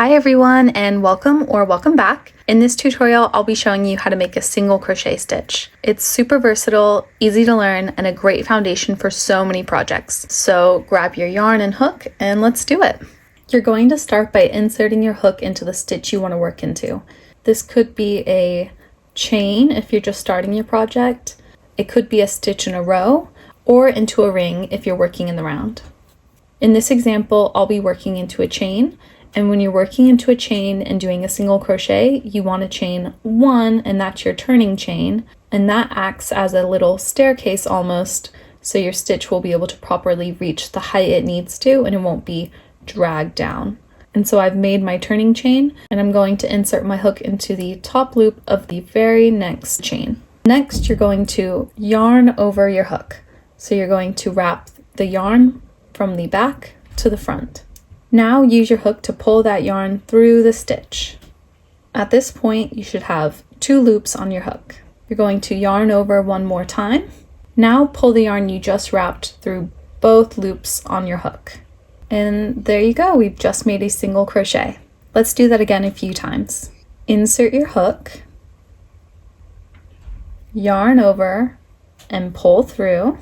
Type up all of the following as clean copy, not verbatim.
Hi everyone, and welcome back. In this tutorial, I'll be showing you how to make a single crochet stitch. It's super versatile, easy to learn, and a great foundation for so many projects. So grab your yarn and hook and let's do it. You're going to start by inserting your hook into the stitch you want to work into. This could be a chain if you're just starting your project. It could be a stitch in a row or into a ring if you're working in the round. In this example, I'll be working into a chain. And when you're working into a chain and doing a single crochet, you want to chain one, and that's your turning chain, and that acts as a little staircase almost, so your stitch will be able to properly reach the height it needs to and it won't be dragged down. And so I've made my turning chain and I'm going to insert my hook into the top loop of the very next chain. Next, you're going to yarn over your hook. So you're going to wrap the yarn from the back to the front. Now use your hook to pull that yarn through the stitch. At this point, you should have 2 loops on your hook. You're going to yarn over one more time. Now pull the yarn you just wrapped through both loops on your hook. And there you go, we've just made a single crochet. Let's do that again a few times. Insert your hook, yarn over, and pull through.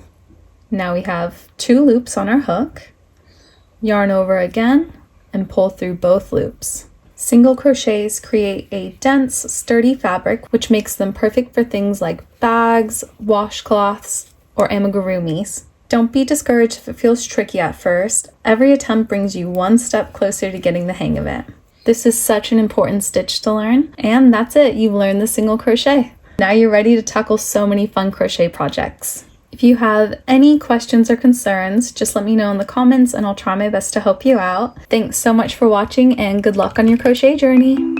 Now we have 2 loops on our hook. Yarn over again and pull through both loops. Single crochets create a dense, sturdy fabric, which makes them perfect for things like bags, washcloths, or amigurumis. Don't be discouraged if it feels tricky at first. Every attempt brings you one step closer to getting the hang of it. This is such an important stitch to learn, and that's it, you've learned the single crochet. Now you're ready to tackle so many fun crochet projects. If you have any questions or concerns, just let me know in the comments and I'll try my best to help you out. Thanks so much for watching and good luck on your crochet journey!